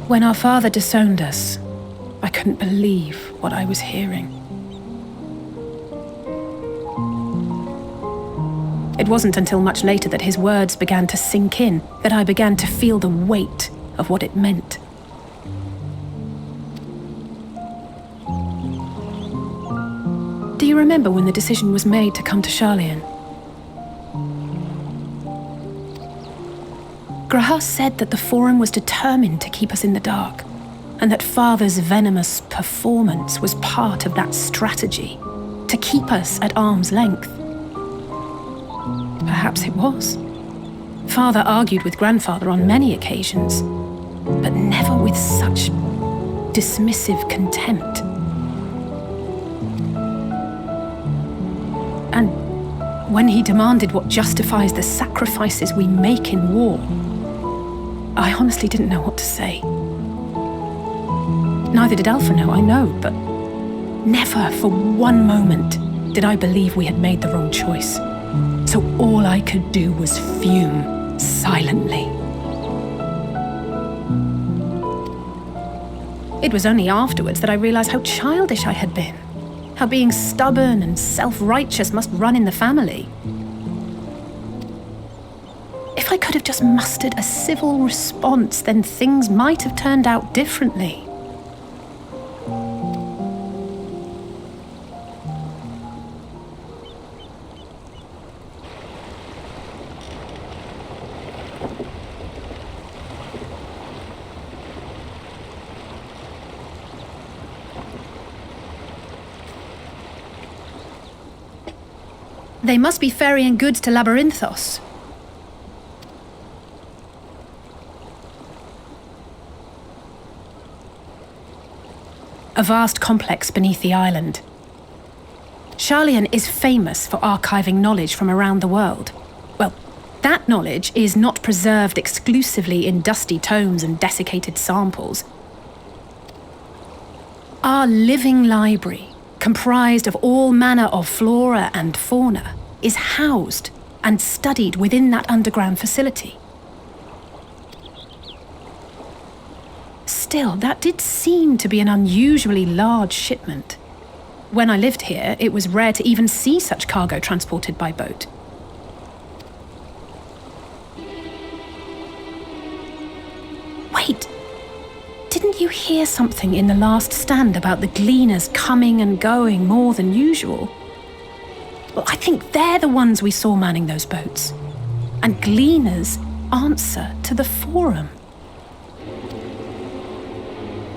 When our father disowned us, I couldn't believe what I was hearing. It wasn't until much later that his words began to sink in, that I began to feel the weight of what it meant. Do you remember when the decision was made to come to Charlian? Kreia said that the Forum was determined to keep us in the dark, and that Father's venomous performance was part of that strategy, to keep us at arm's length. Perhaps it was. Father argued with Grandfather on many occasions, but never with such dismissive contempt. And when he demanded what justifies the sacrifices we make in war, I honestly didn't know what to say. Neither did Alpha know, I know, but never for one moment did I believe we had made the wrong choice. So all I could do was fume silently. It was only afterwards that I realized how childish I had been, how being stubborn and self-righteous must run in the family. If I could have just mustered a civil response, then things might have turned out differently. They must be ferrying goods to Labyrinthos. A vast complex beneath the island. Charlian is famous for archiving knowledge from around the world. Well, that knowledge is not preserved exclusively in dusty tomes and desiccated samples. Our living library, comprised of all manner of flora and fauna, is housed and studied within that underground facility. Still, that did seem to be an unusually large shipment. When I lived here, it was rare to even see such cargo transported by boat. Wait, didn't you hear something in the last stand about the gleaners coming and going more than usual? Well, I think they're the ones we saw manning those boats. And gleaners answer to the Forum.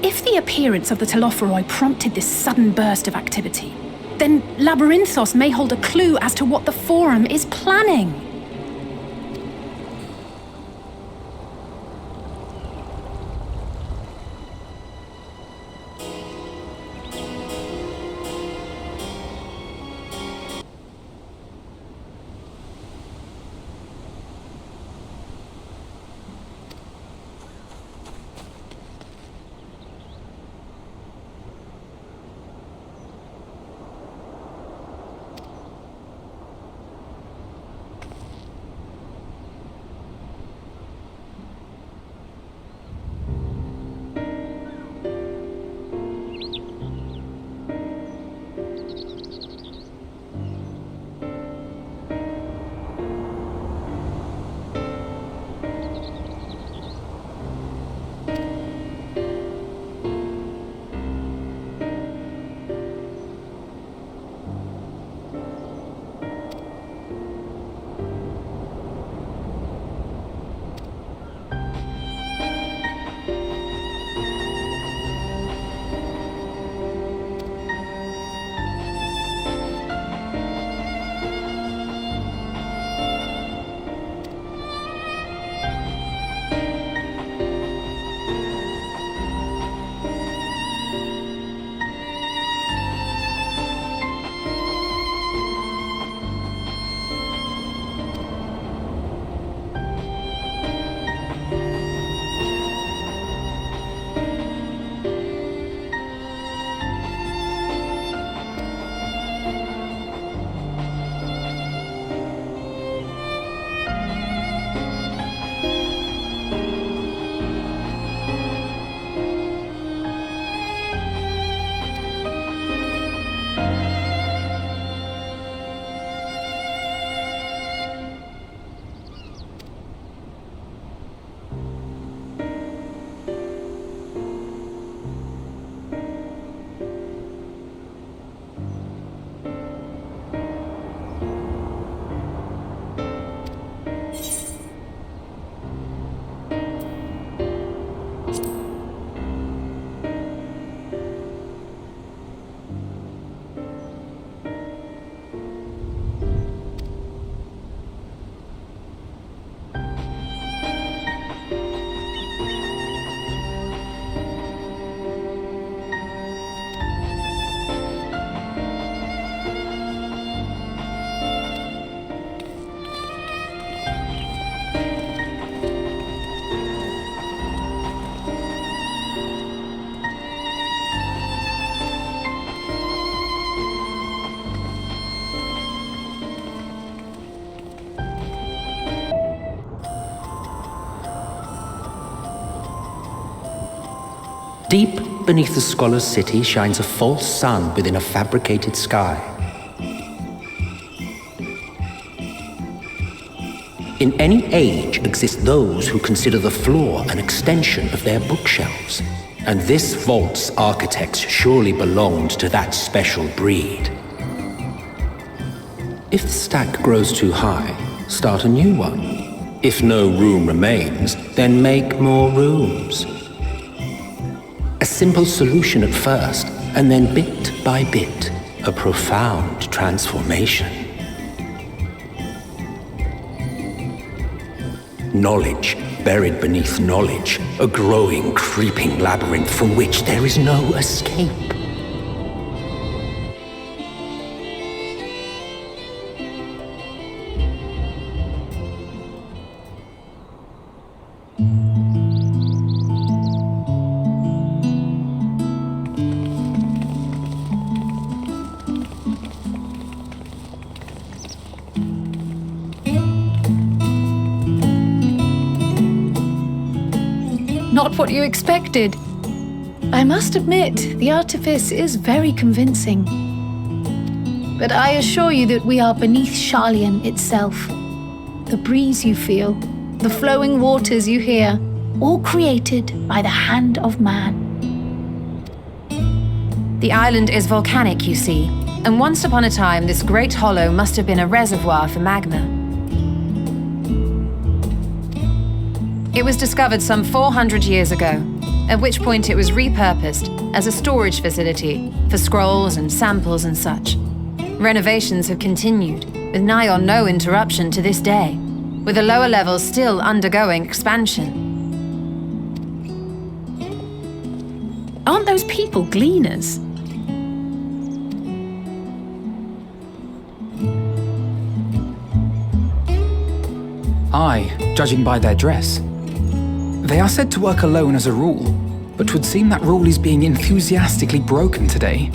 If the appearance of the Telophoroi prompted this sudden burst of activity, then Labyrinthos may hold a clue as to what the Forum is planning. Deep beneath the scholar's city shines a false sun within a fabricated sky. In any age exist those who consider the floor an extension of their bookshelves, and this vault's architects surely belonged to that special breed. If the stack grows too high, start a new one. If no room remains, then make more rooms. A simple solution at first, and then bit by bit, a profound transformation. Knowledge buried beneath knowledge, a growing, creeping labyrinth from which there is no escape. Not what you expected. I must admit, the artifice is very convincing. But I assure you that we are beneath Sharlayan itself. The breeze you feel, the flowing waters you hear, all created by the hand of man. The island is volcanic, you see, and once upon a time this great hollow must have been a reservoir for magma. It was discovered some 400 years ago, at which point it was repurposed as a storage facility for scrolls and samples and such. Renovations have continued, with nigh on no interruption to this day, with the lower levels still undergoing expansion. Aren't those people gleaners? Aye, judging by their dress. They are said to work alone as a rule, but 'twould seem that rule is being enthusiastically broken today.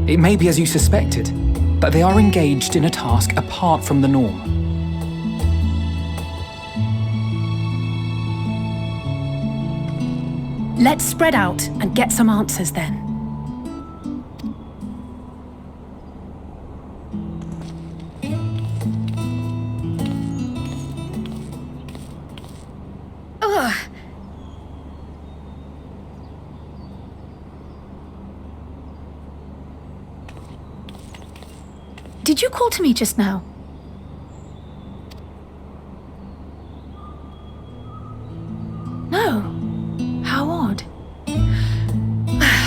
It may be as you suspected, that they are engaged in a task apart from the norm. Let's spread out and get some answers then. Did you call to me just now? No. How odd.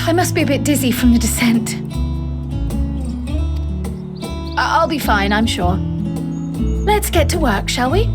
I must be a bit dizzy from the descent. I'll be fine, I'm sure. Let's get to work, shall we?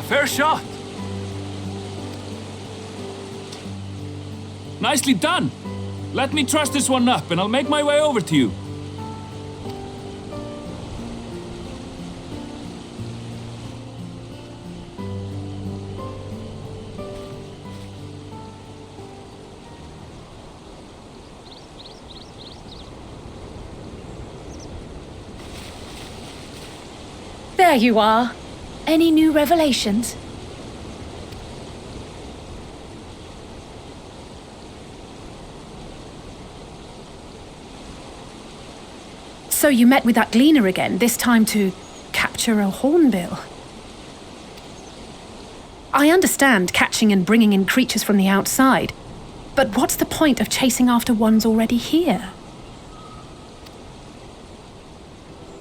Fair shot. Nicely done. Let me truss this one up and I'll make my way over to you. There you are. Any new revelations? So you met with that gleaner again, this time to capture a hornbill. I understand catching and bringing in creatures from the outside, but what's the point of chasing after ones already here?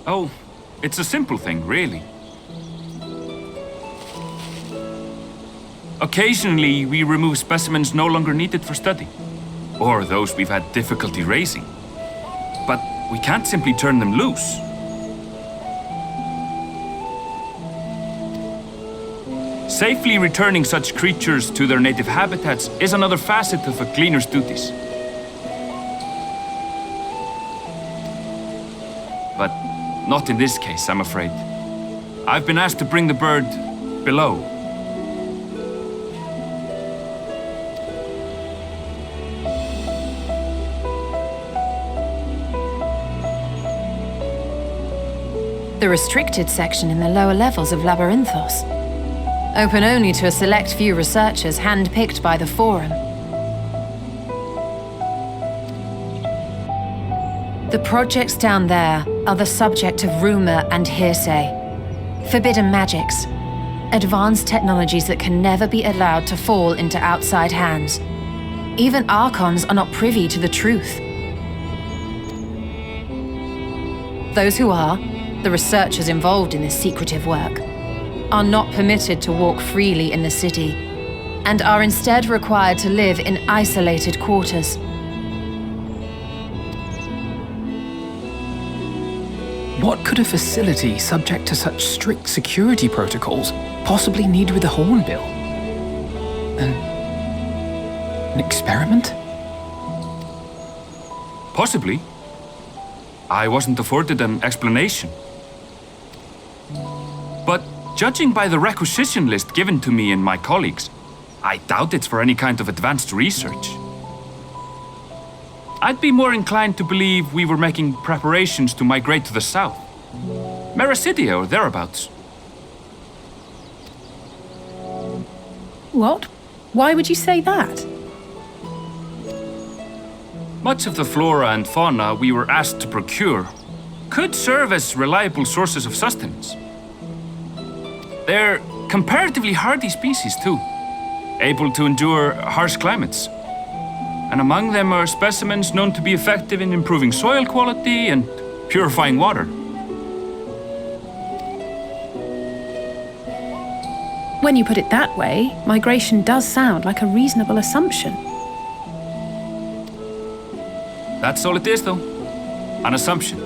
Oh, it's a simple thing, really. Occasionally, we remove specimens no longer needed for study, or those we've had difficulty raising. But we can't simply turn them loose. Safely returning such creatures to their native habitats is another facet of a gleaner's duties. But not in this case, I'm afraid. I've been asked to bring the bird below. The restricted section in the lower levels of Labyrinthos. Open only to a select few researchers hand-picked by the Forum. The projects down there are the subject of rumor and hearsay. Forbidden magics. Advanced technologies that can never be allowed to fall into outside hands. Even Archons are not privy to the truth. Those who are, the researchers involved in this secretive work, are not permitted to walk freely in the city, and are instead required to live in isolated quarters. What could a facility subject to such strict security protocols possibly need with a hornbill? An experiment? Possibly. I wasn't afforded an explanation. But judging by the requisition list given to me and my colleagues, I doubt it's for any kind of advanced research. I'd be more inclined to believe we were making preparations to migrate to the south. Mericidia or thereabouts. What? Why would you say that? Much of the flora and fauna we were asked to procure could serve as reliable sources of sustenance. They're comparatively hardy species too, able to endure harsh climates. And among them are specimens known to be effective in improving soil quality and purifying water. When you put it that way, migration does sound like a reasonable assumption. That's all it is, though. An assumption.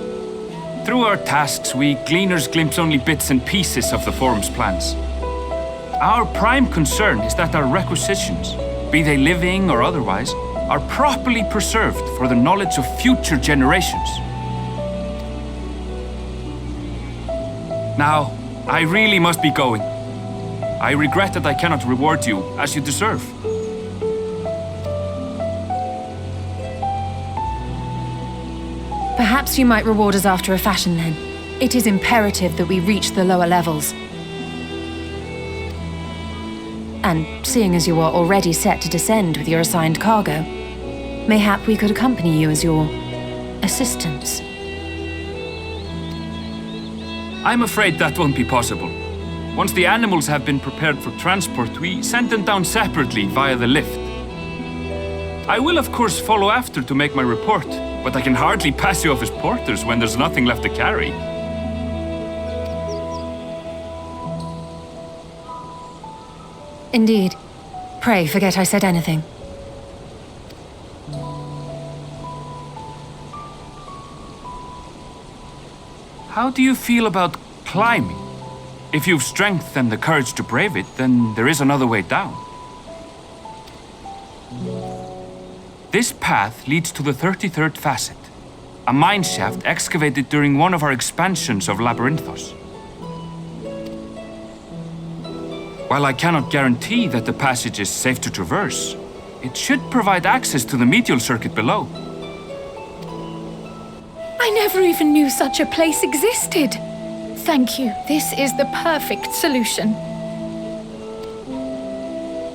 Through our tasks, we gleaners glimpse only bits and pieces of the Forum's plans. Our prime concern is that our requisitions, be they living or otherwise, are properly preserved for the knowledge of future generations. Now, I really must be going. I regret that I cannot reward you as you deserve. Perhaps you might reward us after a fashion then. It is imperative that we reach the lower levels. And seeing as you are already set to descend with your assigned cargo, mayhap we could accompany you as your assistants. I'm afraid that won't be possible. Once the animals have been prepared for transport, we send them down separately via the lift. I will of course follow after to make my report, but I can hardly pass you off as porters when there's nothing left to carry. Indeed. Pray forget I said anything. How do you feel about climbing? If you've strength and the courage to brave it, then there is another way down. This path leads to the 33rd facet, a mine shaft excavated during one of our expansions of Labyrinthos. While I cannot guarantee that the passage is safe to traverse, it should provide access to the medial circuit below. I never even knew such a place existed. Thank you. This is the perfect solution.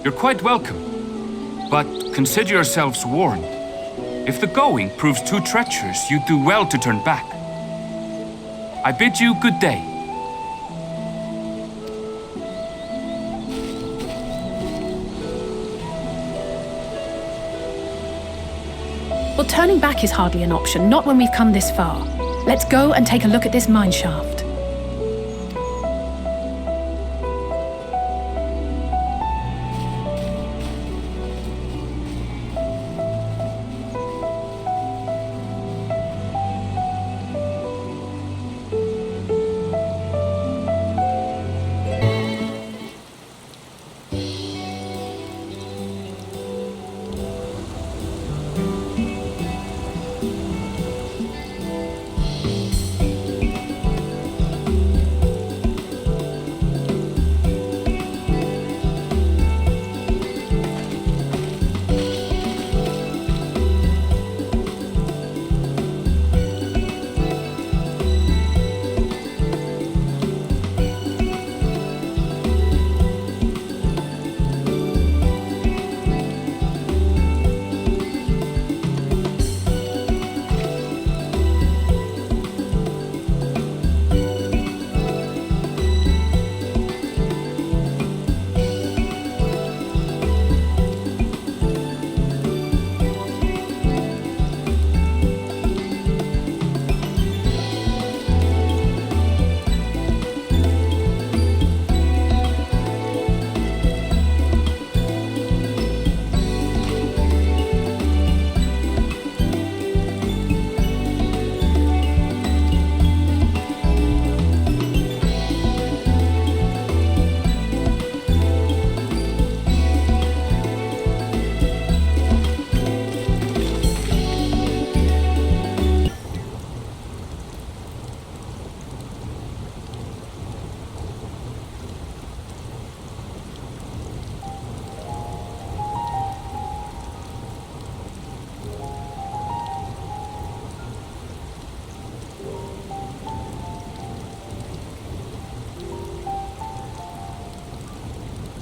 You're quite welcome, but consider yourselves warned. If the going proves too treacherous, you do well to turn back. I bid you good day. Well, turning back is hardly an option, not when we've come this far. Let's go and take a look at this mine shaft.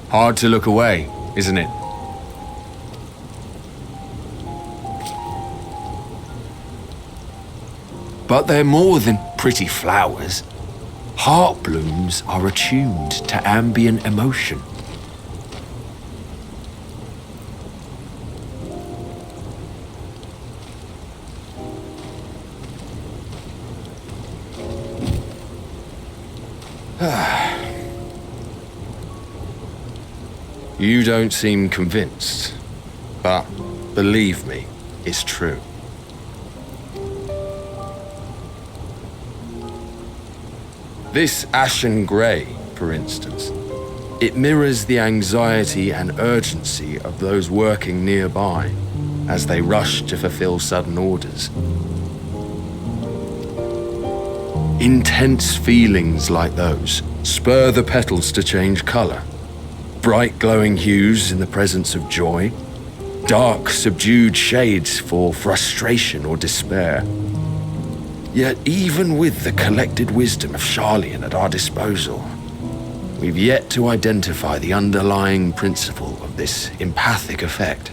Hard to look away, isn't it? But they're more than pretty flowers. Heart blooms are attuned to ambient emotion. You don't seem convinced, but believe me, it's true. This ashen grey, for instance, it mirrors the anxiety and urgency of those working nearby as they rush to fulfill sudden orders. Intense feelings like those spur the petals to change colour. Bright glowing hues in the presence of joy, dark subdued shades for frustration or despair. Yet even with the collected wisdom of Charlian at our disposal, we've yet to identify the underlying principle of this empathic effect.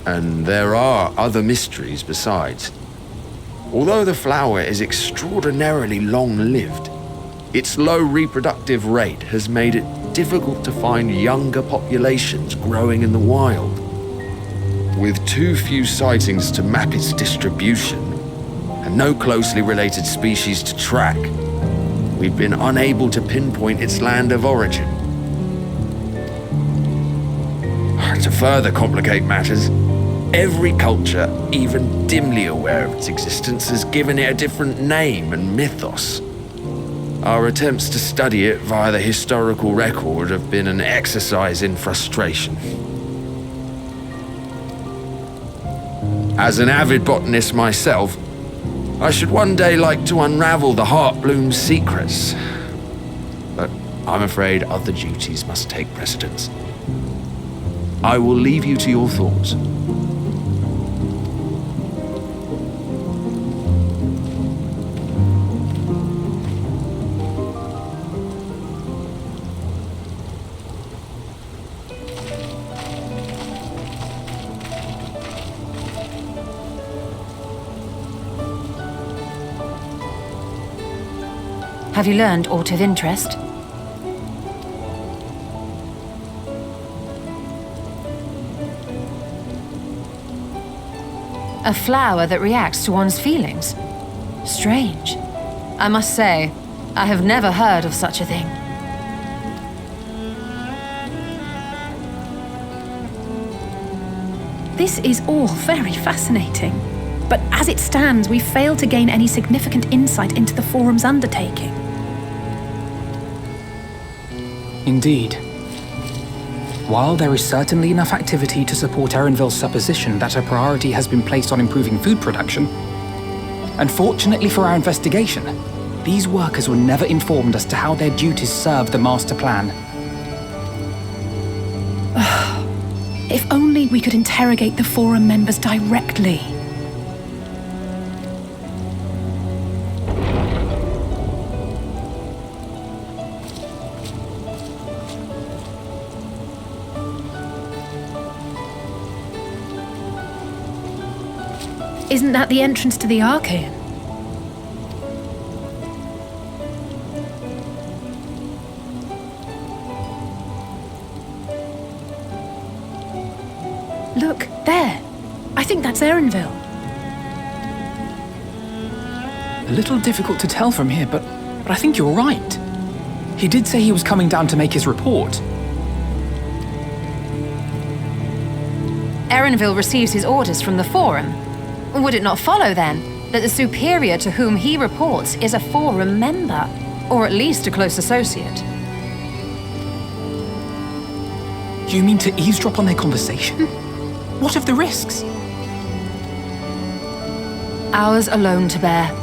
And there are other mysteries besides. Although the flower is extraordinarily long-lived, its low reproductive rate has made it difficult to find younger populations growing in the wild. With too few sightings to map its distribution, and no closely related species to track, we've been unable to pinpoint its land of origin. To further complicate matters, every culture, even dimly aware of its existence, has given it a different name and mythos. Our attempts to study it via the historical record have been an exercise in frustration. As an avid botanist myself, I should one day like to unravel the Heartbloom's secrets. But I'm afraid other duties must take precedence. I will leave you to your thoughts. Have you learned aught of interest? A flower that reacts to one's feelings? Strange. I must say, I have never heard of such a thing. This is all very fascinating. But as it stands, we failed to gain any significant insight into the Forum's undertaking. Indeed. While there is certainly enough activity to support Erenville's supposition that a priority has been placed on improving food production, unfortunately for our investigation, these workers were never informed as to how their duties serve the master plan. If only we could interrogate the Forum members directly. Isn't that the entrance to the Archaean? Look, there. I think that's Erenville. A little difficult to tell from here, but I think you're right. He did say he was coming down to make his report. Erenville receives his orders from the Forum. Would it not follow, then, that the superior to whom he reports is a Forum member, or at least a close associate? You mean to eavesdrop on their conversation? What of the risks? Ours alone to bear.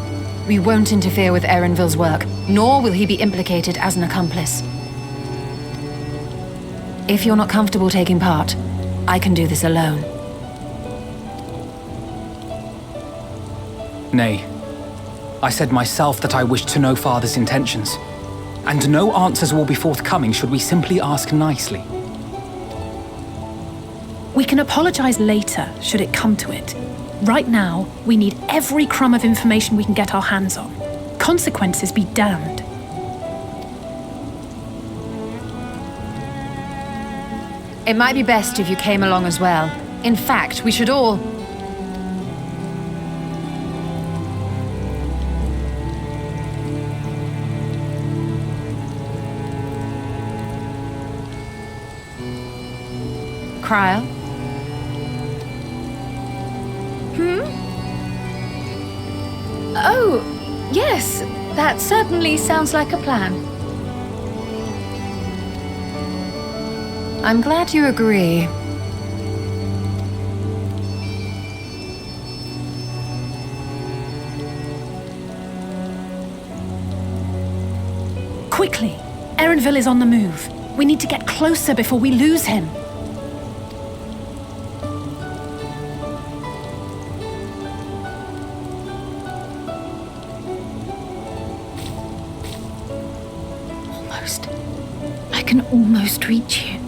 We won't interfere with Erenville's work, nor will he be implicated as an accomplice. If you're not comfortable taking part, I can do this alone. Nay. I said myself that I wished to know Father's intentions. And no answers will be forthcoming should we simply ask nicely. We can apologize later, should it come to it. Right now, we need every crumb of information we can get our hands on. Consequences be damned. It might be best if you came along as well. In fact, we should all... Kreia? Oh, yes. That certainly sounds like a plan. I'm glad you agree. Quickly! Erenville is on the move. We need to get closer before we lose him. Almost. I can almost reach you.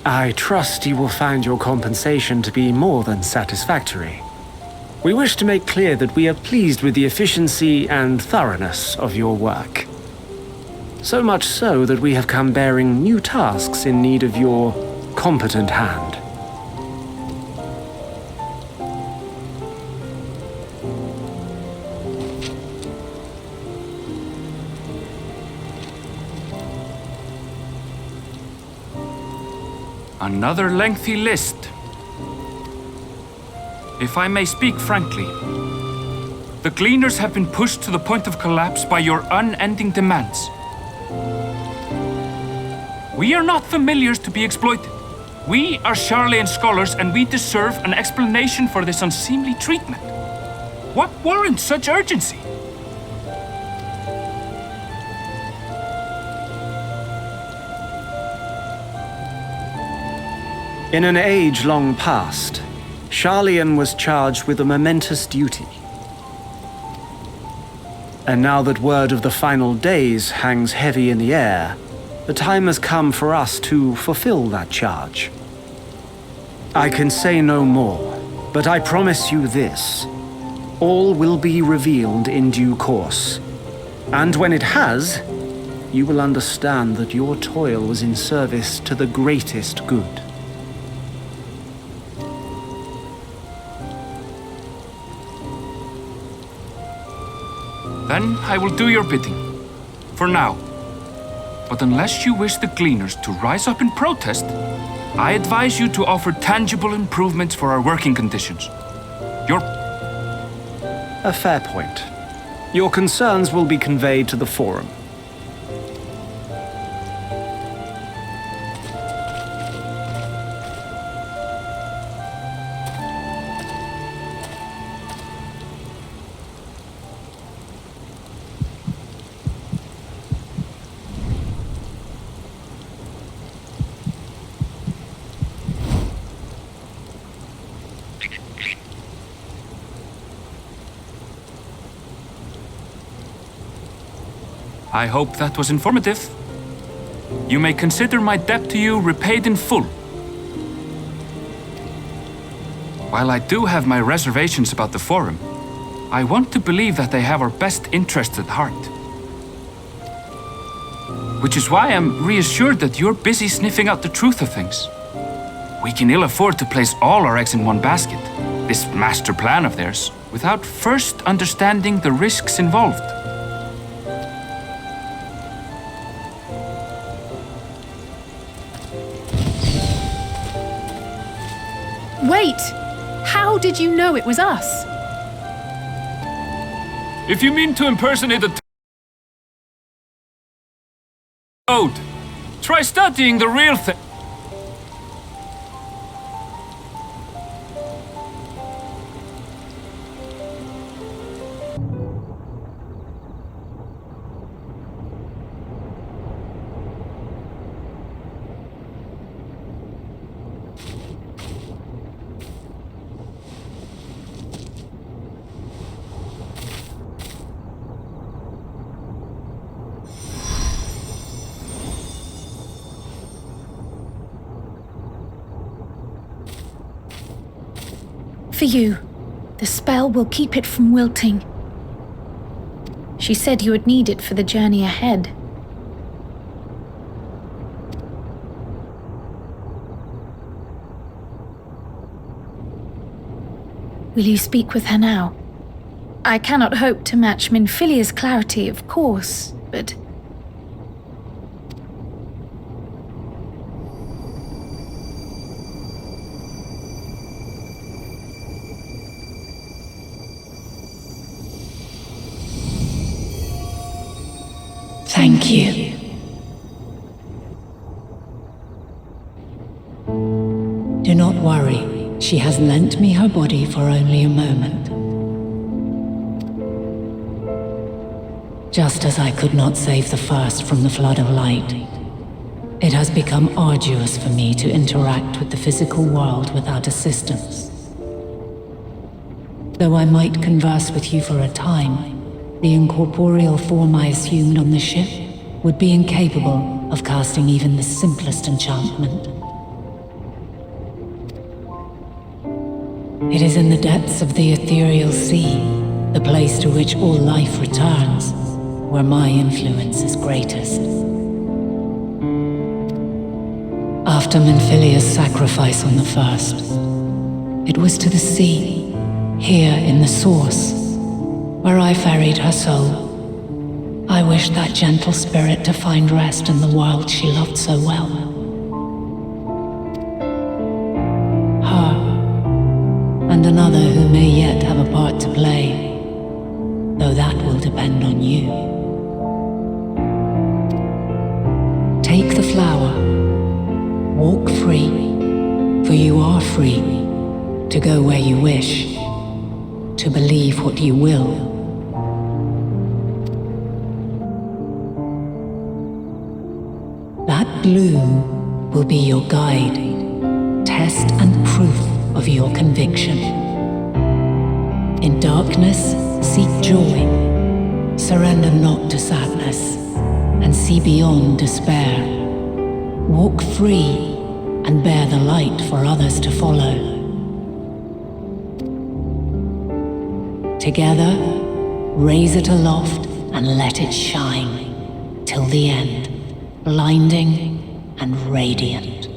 I trust you will find your compensation to be more than satisfactory. We wish to make clear that we are pleased with the efficiency and thoroughness of your work. So much so that we have come bearing new tasks in need of your competent hand. Another lengthy list. If I may speak frankly, the Gleaners have been pushed to the point of collapse by your unending demands. We are not familiars to be exploited. We are Sharlayan scholars and we deserve an explanation for this unseemly treatment. What warrants such urgency? In an age long past, Sharlayan was charged with a momentous duty. And now that word of the final days hangs heavy in the air, the time has come for us to fulfill that charge. I can say no more, but I promise you this. All will be revealed in due course. And when it has, you will understand that your toil was in service to the greatest good. Then I will do your bidding. For now. But unless you wish the Gleaners to rise up in protest, I advise you to offer tangible improvements for our working conditions. A fair point. Your concerns will be conveyed to the Forum. I hope that was informative. You may consider my debt to you repaid in full. While I do have my reservations about the Forum, I want to believe that they have our best interests at heart. Which is why I'm reassured that you're busy sniffing out the truth of things. We can ill afford to place all our eggs in one basket, this master plan of theirs, without first understanding the risks involved. Wait! How did you know it was us? If you mean to impersonate a toad, try studying the real thing. For you. The spell will keep it from wilting. She said you would need it for the journey ahead. Will you speak with her now? I cannot hope to match Minfilia's clarity, of course, but... Thank you. Do not worry, she has lent me her body for only a moment. Just as I could not save the first from the flood of light, it has become arduous for me to interact with the physical world without assistance. Though I might converse with you for a time, the incorporeal form I assumed on the ship would be incapable of casting even the simplest enchantment. It is in the depths of the ethereal sea, the place to which all life returns, where my influence is greatest. After Menphilia's sacrifice on the first, it was to the sea, here in the source, where I ferried her soul. I wished that gentle spirit to find rest in the world she loved so well. Her, and another who may yet have a part to play, though that will depend on you. Take the flower, walk free, for you are free to go where you wish, to believe what you will. That bloom will be your guide, test and proof of your conviction. In darkness, seek joy, surrender not to sadness, and see beyond despair. Walk free and bear the light for others to follow. Together, raise it aloft and let it shine till the end, blinding and radiant.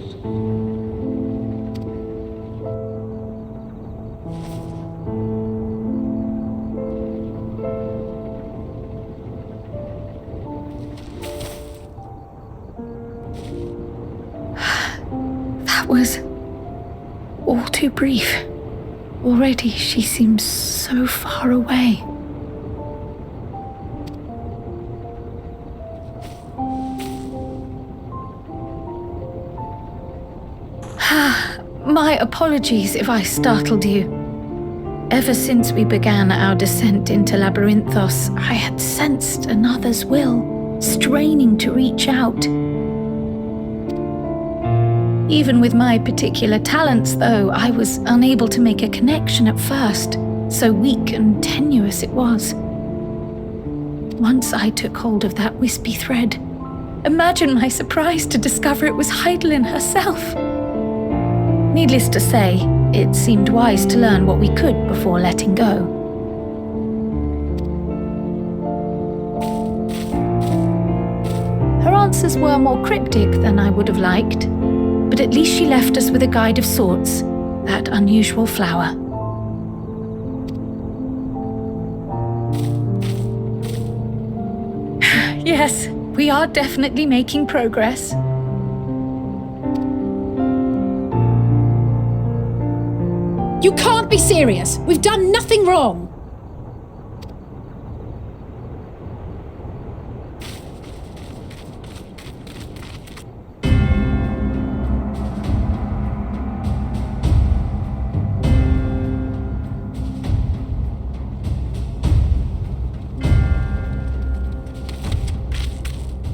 That was all too brief. Already she seems so far away. My apologies if I startled you. Ever since we began our descent into Labyrinthos, I had sensed another's will, straining to reach out. Even with my particular talents, though, I was unable to make a connection at first, so weak and tenuous it was. Once I took hold of that wispy thread. Imagine my surprise to discover it was Heidelin herself. Needless to say, it seemed wise to learn what we could before letting go. Her answers were more cryptic than I would have liked, but at least she left us with a guide of sorts, that unusual flower. Yes, we are definitely making progress. You can't be serious! We've done nothing wrong!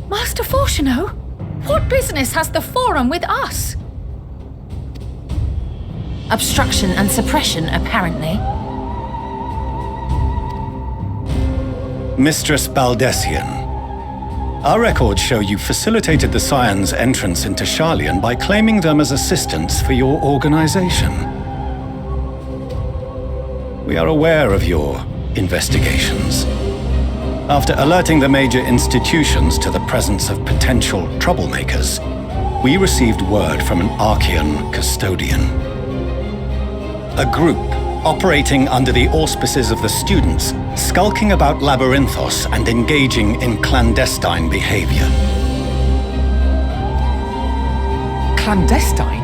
Master Fortuno? What business has the Forum with us? Obstruction and suppression, apparently. Mistress Baldessian, our records show you facilitated the Scions' entrance into Sharlayan by claiming them as assistants for your organization. We are aware of your investigations. After alerting the major institutions to the presence of potential troublemakers, we received word from an Archean custodian. A group operating under the auspices of the students, skulking about Labyrinthos and engaging in clandestine behavior. Clandestine?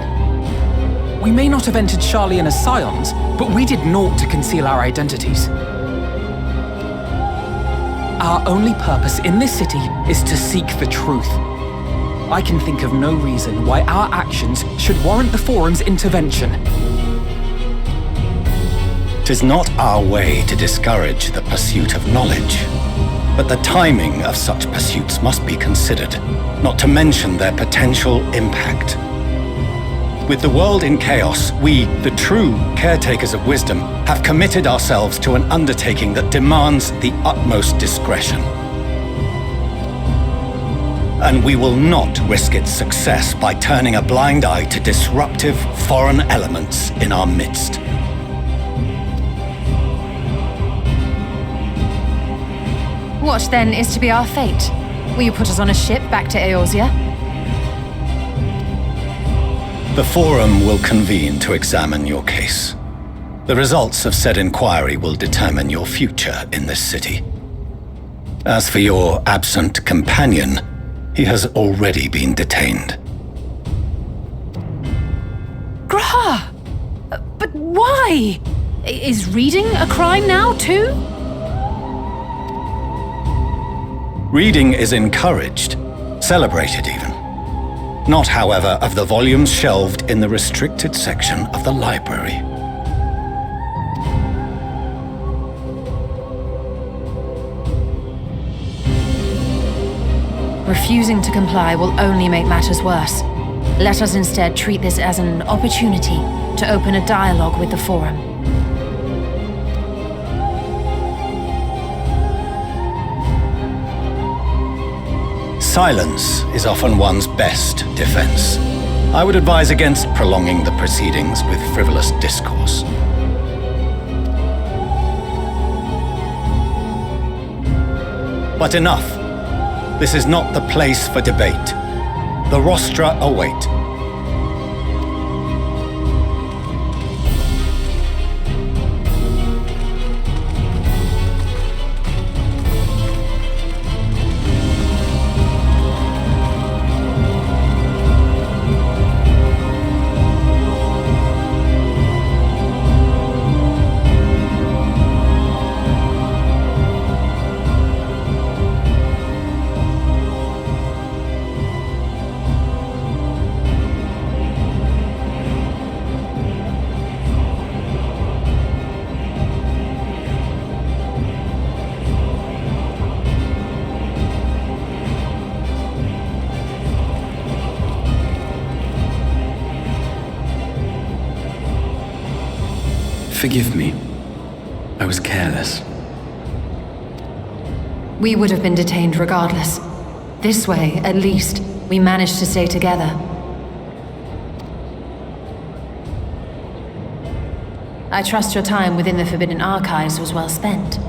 We may not have entered Sharlayan as Scions, but we did naught to conceal our identities. Our only purpose in this city is to seek the truth. I can think of no reason why our actions should warrant the Forum's intervention. 'Tis not our way to discourage the pursuit of knowledge, but the timing of such pursuits must be considered, not to mention their potential impact. With the world in chaos, we, the true caretakers of wisdom, have committed ourselves to an undertaking that demands the utmost discretion. And we will not risk its success by turning a blind eye to disruptive foreign elements in our midst. What, then, is to be our fate? Will you put us on a ship back to Eorzea? The Forum will convene to examine your case. The results of said inquiry will determine your future in this city. As for your absent companion, he has already been detained. Grah! But why? Is reading a crime now, too? Reading is encouraged, celebrated even. Not, however, of the volumes shelved in the restricted section of the library. Refusing to comply will only make matters worse. Let us instead treat this as an opportunity to open a dialogue with the Forum. Silence is often one's best defense. I would advise against prolonging the proceedings with frivolous discourse. But enough. This is not the place for debate. The rostra await. Forgive me. I was careless. We would have been detained regardless. This way, at least, we managed to stay together. I trust your time within the Forbidden Archives was well spent.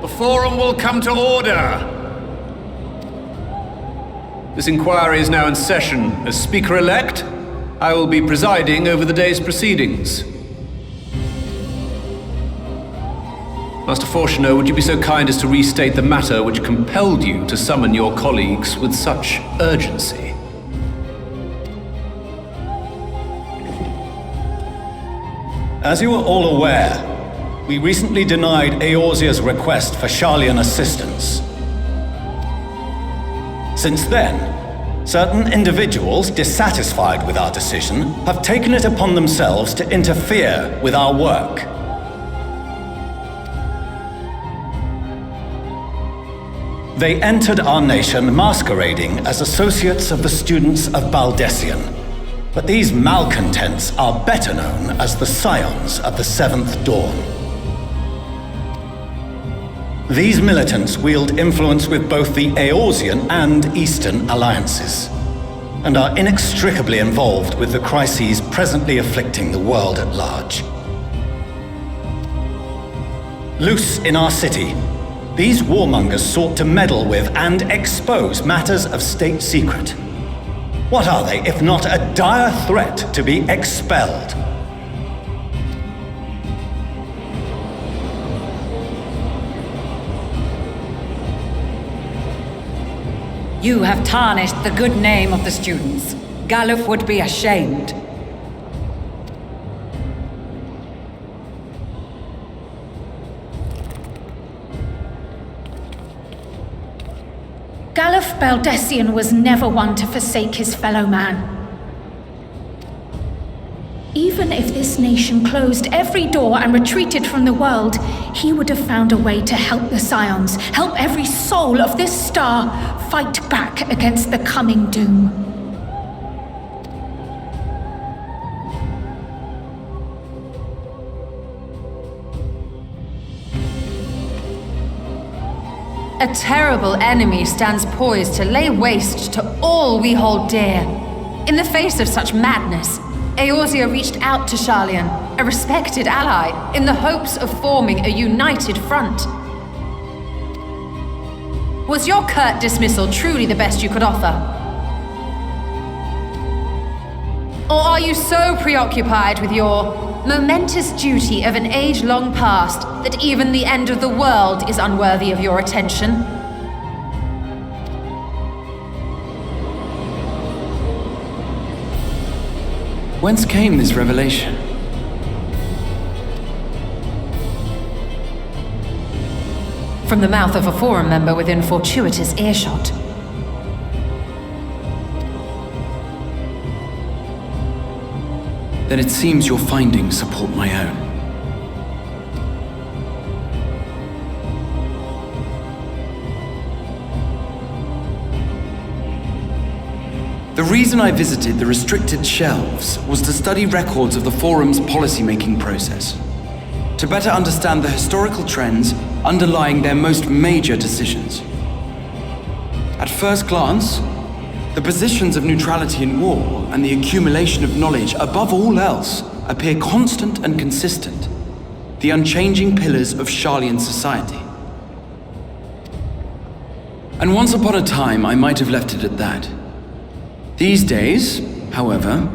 The Forum will come to order! This inquiry is now in session. As Speaker-elect, I will be presiding over the day's proceedings. Master Fortuner, would you be so kind as to restate the matter which compelled you to summon your colleagues with such urgency? As you are all aware, we recently denied Eorzea's request for Sharlayan assistance. Since then, certain individuals dissatisfied with our decision have taken it upon themselves to interfere with our work. They entered our nation masquerading as associates of the students of Baldessian, but these malcontents are better known as the Scions of the Seventh Dawn. These militants wield influence with both the Eorzean and Eastern alliances, and are inextricably involved with the crises presently afflicting the world at large. Loose in our city, these warmongers sought to meddle with and expose matters of state secret. What are they, if not a dire threat to be expelled? You have tarnished the good name of the students. Galuf would be ashamed. Galuf Baldessian was never one to forsake his fellow man. Even if this nation closed every door and retreated from the world, he would have found a way to help the Scions, help every soul of this star fight back against the coming doom. A terrible enemy stands poised to lay waste to all we hold dear. In the face of such madness, Eorzea reached out to Sharlayan, a respected ally, in the hopes of forming a united front. Was your curt dismissal truly the best you could offer? Or are you so preoccupied with your momentous duty of an age long past that even the end of the world is unworthy of your attention? Whence came this revelation? From the mouth of a forum member within fortuitous earshot. Then it seems your findings support my own. The reason I visited the restricted shelves was to study records of the Forum's policymaking process, to better understand the historical trends underlying their most major decisions. At first glance, the positions of neutrality in war and the accumulation of knowledge above all else appear constant and consistent, the unchanging pillars of Sharlayan society. And once upon a time, I might have left it at that. These days, however,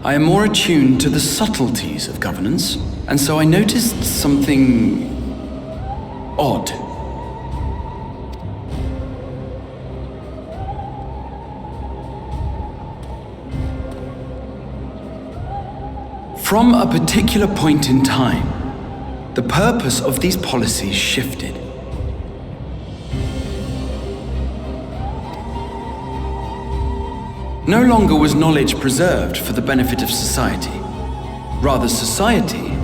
I am more attuned to the subtleties of governance, and so I noticed something odd. From a particular point in time, the purpose of these policies shifted. No longer was knowledge preserved for the benefit of society. Rather, society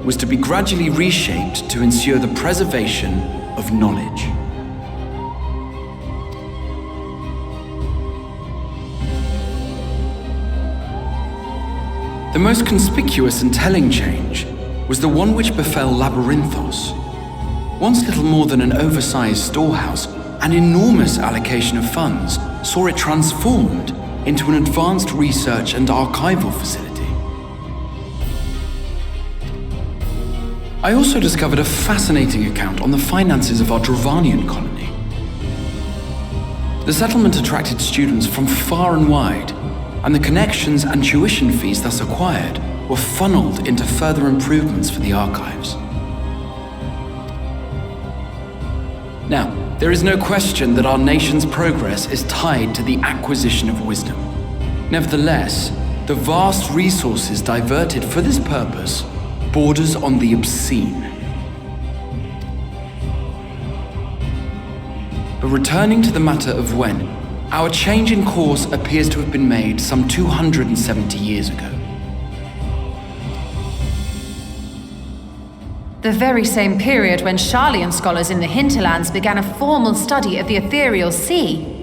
was to be gradually reshaped to ensure the preservation of knowledge. The most conspicuous and telling change was the one which befell Labyrinthos. Once little more than an oversized storehouse, an enormous allocation of funds saw it transformed into an advanced research and archival facility. I also discovered a fascinating account on the finances of our Dravanian colony. The settlement attracted students from far and wide, and the connections and tuition fees thus acquired were funneled into further improvements for the archives. Now, there is no question that our nation's progress is tied to the acquisition of wisdom. Nevertheless, the vast resources diverted for this purpose borders on the obscene. But returning to the matter of when, our change in course appears to have been made some 270 years ago. The very same period when Sharlayan scholars in the hinterlands began a formal study of the ethereal sea.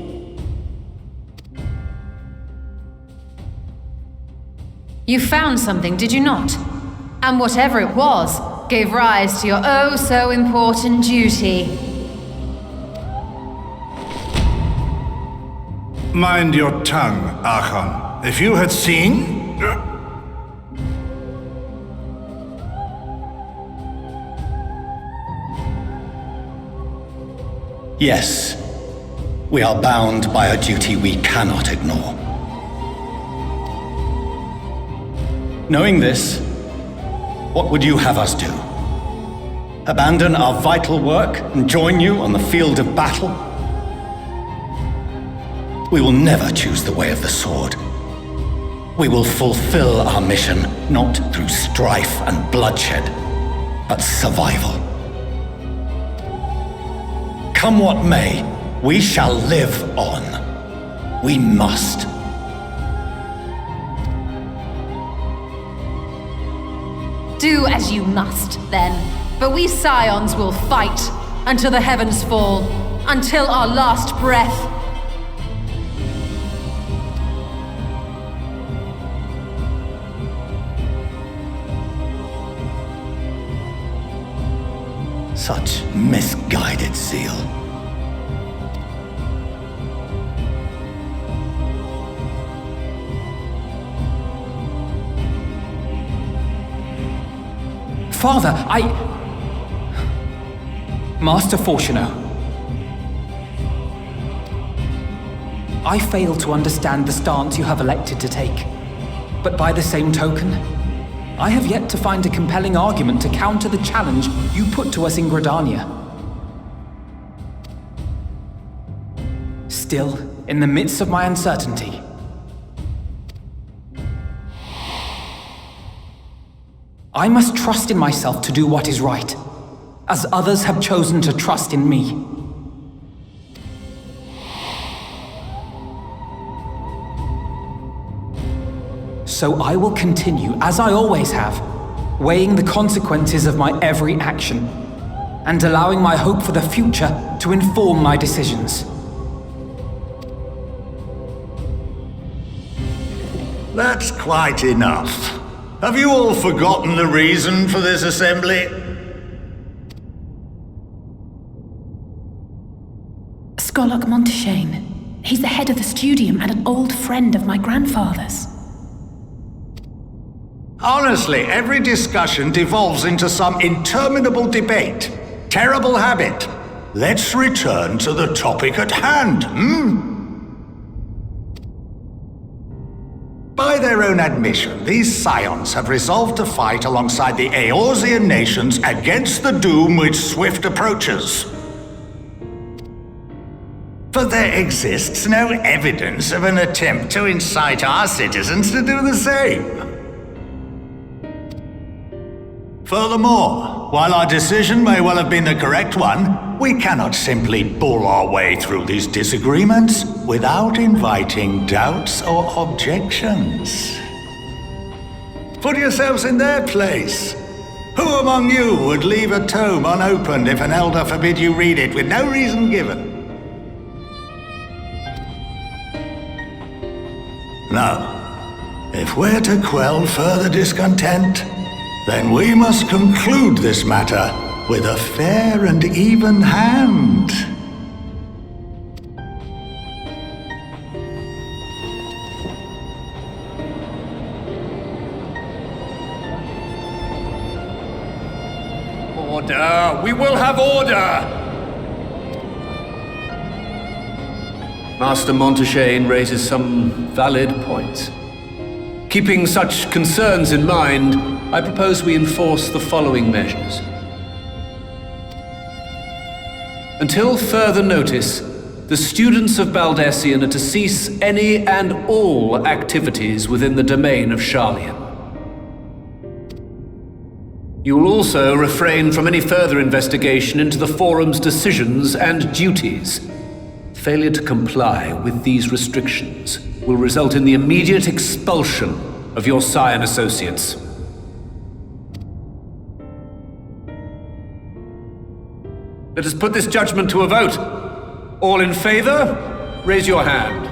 You found something, did you not? And whatever it was, gave rise to your oh-so-important duty. Mind your tongue, Archon. If you had seen... Yes, we are bound by a duty we cannot ignore. Knowing this, what would you have us do? Abandon our vital work and join you on the field of battle? We will never choose the way of the sword. We will fulfill our mission not through strife and bloodshed, but survival. Come what may, we shall live on. We must. Do as you must, then. But we Scions will fight until the heavens fall, until our last breath. Such misguided zeal. Father, Master Fortuno, I fail to understand the stance you have elected to take. But by the same token, I have yet to find a compelling argument to counter the challenge you put to us in Gridania. Still, in the midst of my uncertainty, I must trust in myself to do what is right, as others have chosen to trust in me. So I will continue, as I always have, weighing the consequences of my every action, and allowing my hope for the future to inform my decisions. That's quite enough. Have you all forgotten the reason for this assembly? Skolok Monteshane. He's the head of the studium and an old friend of my grandfather's. Honestly, every discussion devolves into some interminable debate. Terrible habit. Let's return to the topic at hand, By their own admission, these scions have resolved to fight alongside the Eorzean nations against the doom which swift approaches. But there exists no evidence of an attempt to incite our citizens to do the same. Furthermore, while our decision may well have been the correct one, we cannot simply bull our way through these disagreements without inviting doubts or objections. Put yourselves in their place. Who among you would leave a tome unopened if an elder forbid you read it with no reason given? Now, if we're to quell further discontent, then we must conclude this matter with a fair and even hand. Order! We will have order! Master Monteshane raises some valid points. Keeping such concerns in mind, I propose we enforce the following measures. Until further notice, the students of Baldessian are to cease any and all activities within the domain of Sharlayan. You will also refrain from any further investigation into the Forum's decisions and duties. Failure to comply with these restrictions will result in the immediate expulsion of your Scion associates. Let us put this judgment to a vote. All in favor, raise your hand.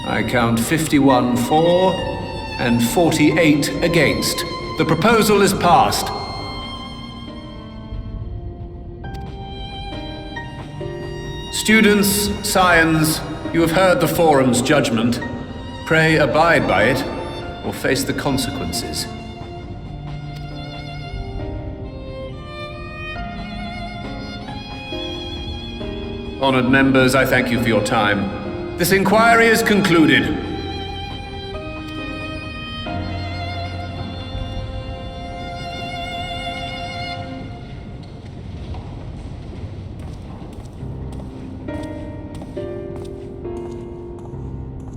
I count 51 for and 48 against. The proposal is passed. Students, scions, you have heard the Forum's judgment. Pray abide by it, or face the consequences. Honored members, I thank you for your time. This inquiry is concluded.